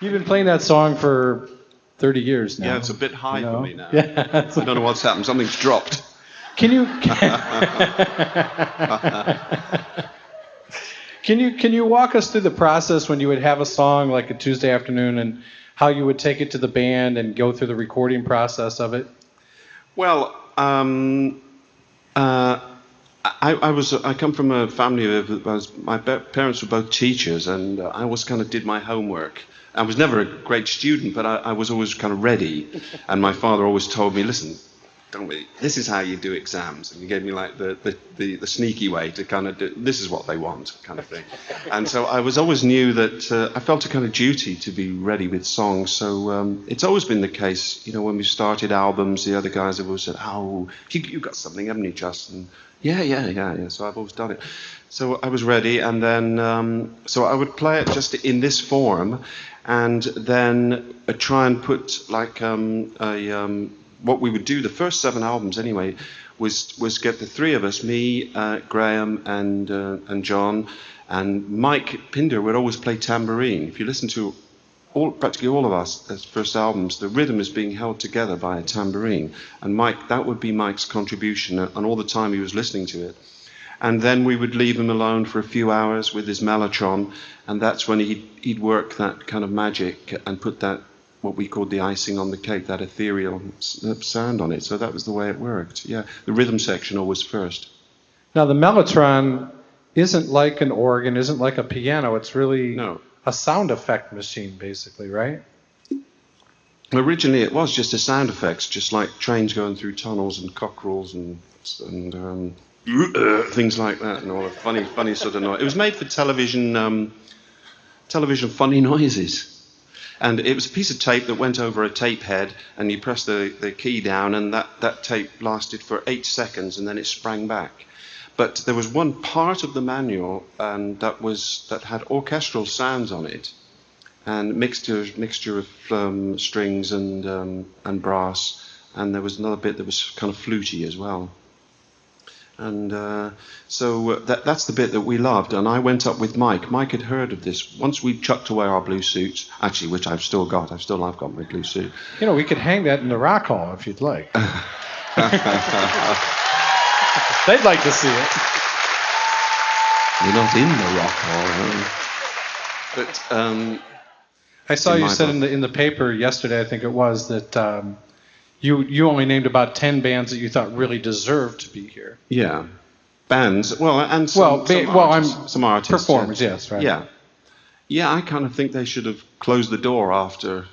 You've been playing that song for 30 years now. Yeah, it's a bit high for me now. Yeah. I don't know what's happened. Something's dropped. Can you can you walk us through the process when you would have a song like a Tuesday afternoon and how you would take it to the band and go through the recording process of it? Well, I come from a family my parents were both teachers, and I always kind of did my homework. I was never a great student, but I was always kind of ready. And my father always told me, listen, this is how you do exams. And he gave me like the sneaky way to kind of do, this is what they want, kind of thing. And so I always knew that I felt a kind of duty to be ready with songs. So it's always been the case, when we started albums, the other guys have always said, oh, you got something, haven't you, Justin? Yeah. So I've always done it. So I was ready, and then so I would play it just in this form, and then try and put like what we would do. The first 7 albums, anyway, was get the 3 of us, me, Graham, and John, and Mike Pinder would always play tambourine. If you listen to practically all of us first albums, the rhythm is being held together by a tambourine, and that would be Mike's contribution, and all the time he was listening to it. And then we would leave him alone for a few hours with his mellotron, and that's when he'd work that kind of magic and put that, what we called the icing on the cake, that ethereal sound on it. So that was the way it worked. Yeah, the rhythm section always first. Now the mellotron isn't like an organ, isn't like a piano. It's really a sound effect machine, basically, right? Originally, it was just a sound effects, just like trains going through tunnels and cockerels and things like that, and all the funny sort of noise. It was made for television funny noises. And it was a piece of tape that went over a tape head, and you press the key down, and that tape lasted for 8 seconds, and then it sprang back. But there was one part of the manual that had orchestral sounds on it, and mixture of strings and brass, and there was another bit that was kind of fluty as well. And so that's the bit that we loved. And I went up with Mike. Mike had heard of this. Once we chucked away our blue suits, actually, which I've still got. I've got my blue suit. We could hang that in the Rock Hall if you'd like. They'd like to see it. You're not in the Rock Hall, but I saw you said in the paper yesterday, I think it was, that you only named about 10 bands that you thought really deserved to be here. Yeah, bands. Well, and some artists. Performers, yes, right. Yeah. I kind of think they should have closed the door after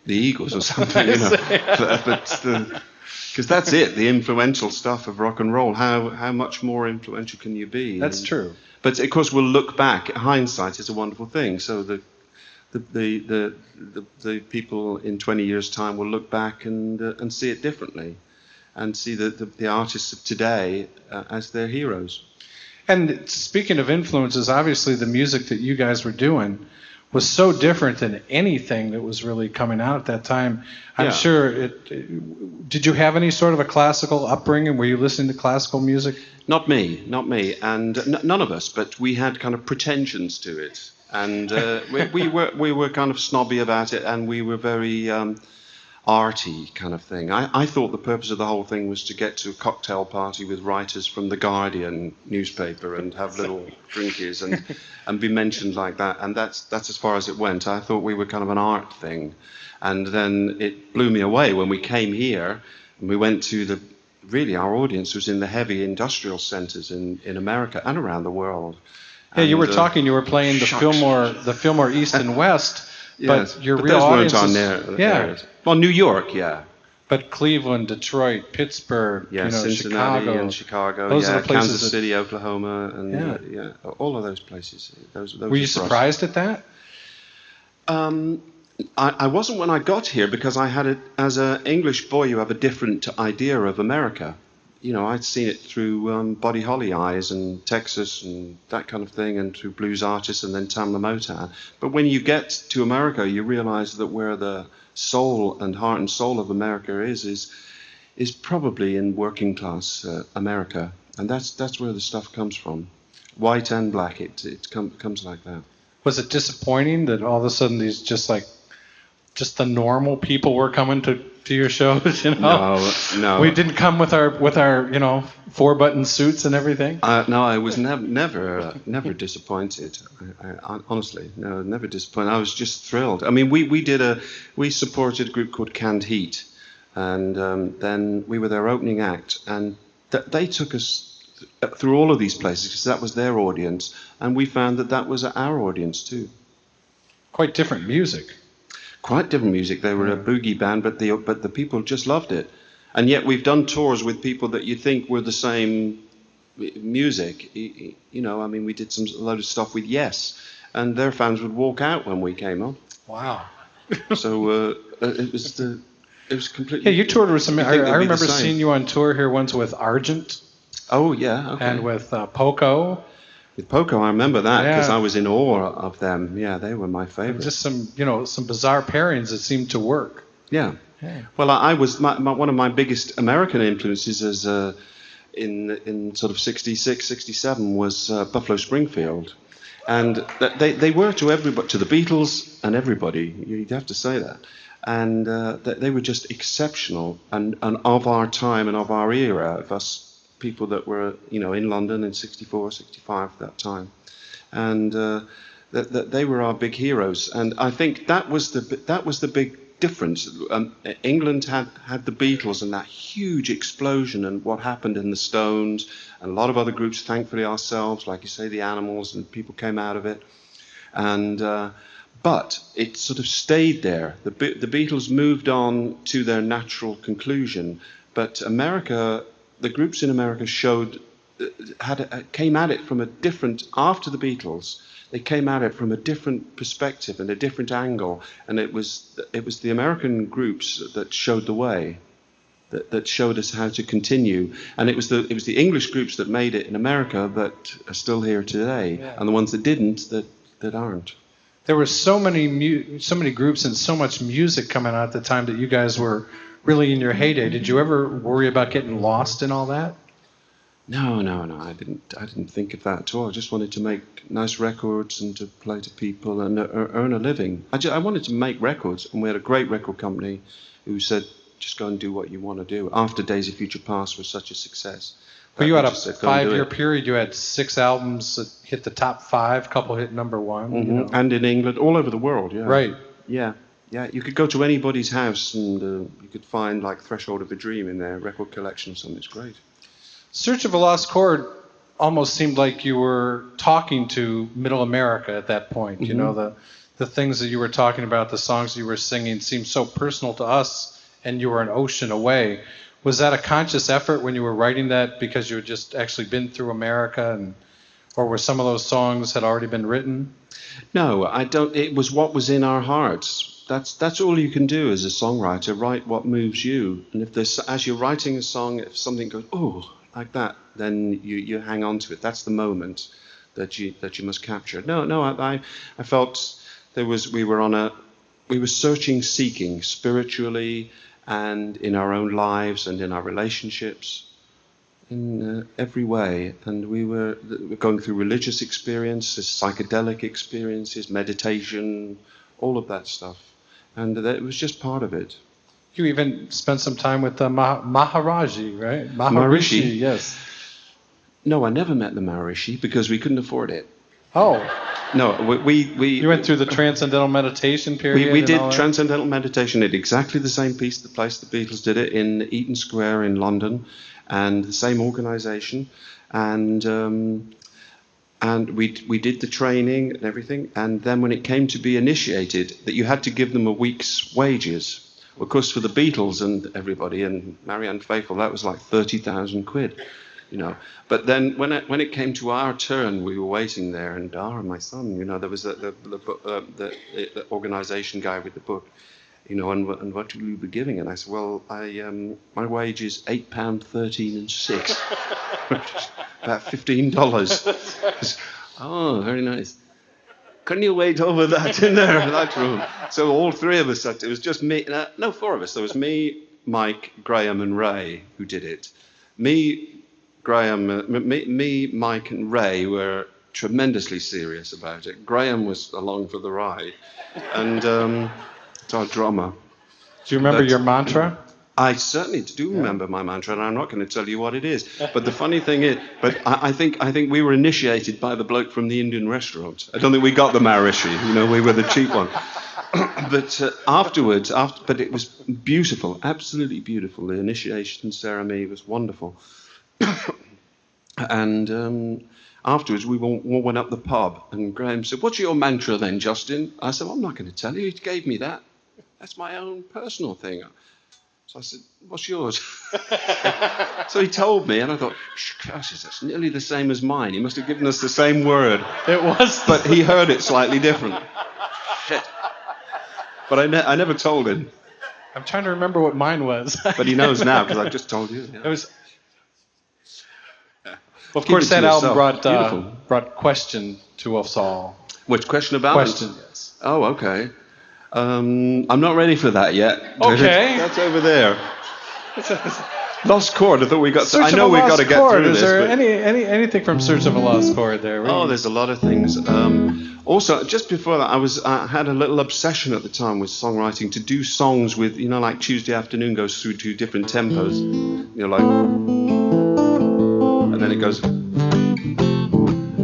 the Eagles or something, because that's it. The influential stuff of rock and roll. How much more influential can you be? That's true. But of course, we'll look back. Hindsight is a wonderful thing. So the people in 20 years' time will look back and see it differently, and see the artists of today as their heroes. And speaking of influences, obviously the music that you guys were doing was so different than anything that was really coming out at that time. I'm sure did you have any sort of a classical upbringing? Were you listening to classical music? Not me, and none of us, but we had kind of pretensions to it. And we were kind of snobby about it, and we were very arty kind of thing. I thought the purpose of the whole thing was to get to a cocktail party with writers from the Guardian newspaper and have little drinkies and be mentioned like that. And that's as far as it went. I thought we were kind of an art thing. And then it blew me away when we came here and we went to our audience was in the heavy industrial centers in America and around the world. Yeah, you were playing the Fillmore East and West, but your real audience weren't on there. Well, New York, yeah. But Cleveland, Detroit, Pittsburgh, Cincinnati Chicago. Those are the places. Kansas City, Oklahoma, and all of those places. Those were you surprised at that? I wasn't when I got here, because I had it as an English boy. You have a different idea of America. I'd seen it through Buddy Holly eyes and Texas and that kind of thing, and through blues artists and then Tamla Motown. But when you get to America, you realize that where the soul and heart and soul of America is probably in working class America, and that's where the stuff comes from, white and black. It comes like that. Was it disappointing that all of a sudden these just the normal people were coming to your shows? No, no. We didn't come with our 4-button suits and everything. No, I was never disappointed. Honestly, no, never disappointed. I was just thrilled. I mean, we supported a group called Canned Heat, and then we were their opening act, and they took us through all of these places because that was their audience, and we found that was our audience too. Quite different music. Quite different music. They were a boogie band, but the people just loved it. And yet we've done tours with people that you think were the same music. I mean, we did a load of stuff with Yes, and their fans would walk out when we came on. Wow. So it was completely. Yeah, you toured with some. I remember seeing you on tour here once with Argent. Oh yeah, okay. And with Poco. With Poco, I remember that because I was in awe of them. Yeah, they were my favorite. Just some bizarre pairings that seemed to work. Yeah. Well, I was one of my biggest American influences as in sort of 66, 67 was Buffalo Springfield, and they were to everybody, to the Beatles and everybody. You'd have to say that, and they were just exceptional and of our time and of our era, of us people that were in London in 64, 65 at that time, and that they were our big heroes. And I think that was the big difference. England had the Beatles and that huge explosion and what happened in the Stones and a lot of other groups, thankfully ourselves, like you say, the Animals, and people came out of it. And but it sort of stayed there. The Beatles moved on to their natural conclusion, but America, the groups in America came at it from a different, after the Beatles, they came at it from a different perspective and a different angle, and it was the American groups that showed the way, that showed us how to continue, and it was the English groups that made it in America that are still here today, and the ones that didn't that aren't. There were so many groups and so much music coming out at the time that you guys were really in your heyday. Did you ever worry about getting lost in all that? No. I didn't think of that at all. I just wanted to make nice records and to play to people and earn a living. I wanted to make records, and we had a great record company who said, just go and do what you want to do. After Days of Future Past was such a success. But you had a 5-year period. You had 6 albums that hit the top 5, a couple hit number 1. Mm-hmm. And in England, all over the world. Yeah. Right. Yeah. You could go to anybody's house and you could find like Threshold of a Dream in their record collection or something. It's great. Search of a Lost Chord almost seemed like you were talking to Middle America at that point. Mm-hmm. The things that you were talking about, the songs you were singing seemed so personal to us, and you were an ocean away. Was that a conscious effort when you were writing that because you had just actually been through America, or were some of those songs had already been written? No, I don't. It was what was in our hearts. That's all you can do as a songwriter. Write what moves you. And if as you're writing a song, if something goes, oh, like that, then you hang on to it. That's the moment that you must capture. No, I felt we were seeking spiritually and in our own lives and in our relationships in every way. And we were going through religious experiences, psychedelic experiences, meditation, all of that stuff. And it was just part of it. You even spent some time with the Maharishi, right? Maharishi, yes. No, I never met the Maharishi because we couldn't afford it. Oh. No, we You went through the Transcendental Meditation period? We did Transcendental Meditation at exactly the same place the Beatles did it, in Eaton Square in London, and the same organisation. And we did the training and everything. And then when it came to be initiated, that you had to give them a week's wages. Of course, for the Beatles and everybody, and Marianne Faithfull, that was like 30,000 quid, But then when it came to our turn, we were waiting there, and Dara, my son, there was the organisation guy with the book, and what will you be giving? And I said, well, my wage is £8.13 6, about $15. Oh, very nice. Couldn't you wait over that in there, that room? So all three of us, it was just me, no, 4 of us. There was me, Mike, Graham and Ray who did it. Me, Mike and Ray were tremendously serious about it. Graham was along for the ride, and it's our drummer. Do you remember But your mantra? I certainly do remember my mantra, and I'm not going to tell you what it is. But the funny thing is, I think we were initiated by the bloke from the Indian restaurant. I don't think we got the Maharishi. You know, we were the cheap one. But afterwards, but it was beautiful, absolutely beautiful. The initiation ceremony was wonderful. And afterwards, we all went up the pub, and Graham said, "What's your mantra then, Justin?" I said, "I'm not going to tell you. He gave me that. That's my own personal thing." So I said, "What's yours?" So he told me, and I thought, gosh, that's nearly the same as mine. He must have given us the same word. It was. But he heard it slightly different. Shit. But I never told him. I'm trying to remember what mine was. But he knows now, because I just told you. Yeah. It was. Well, of course, that album brought question to us all. Which question about? Question, yes. Oh, okay. I'm not ready for that yet. Okay. That's over there. Lost chord. I thought we got. Search I know of a we've got to Lost get Chord. through Is this. there But... anything from Search of a Lost Chord there? Oh, there's a lot of things. Also, just before that, I had a little obsession at the time with songwriting to do songs with, you know, like Tuesday Afternoon goes through 2 different tempos. You know, like, and then it goes.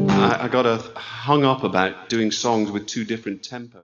I got hung up about doing songs with 2 different tempos.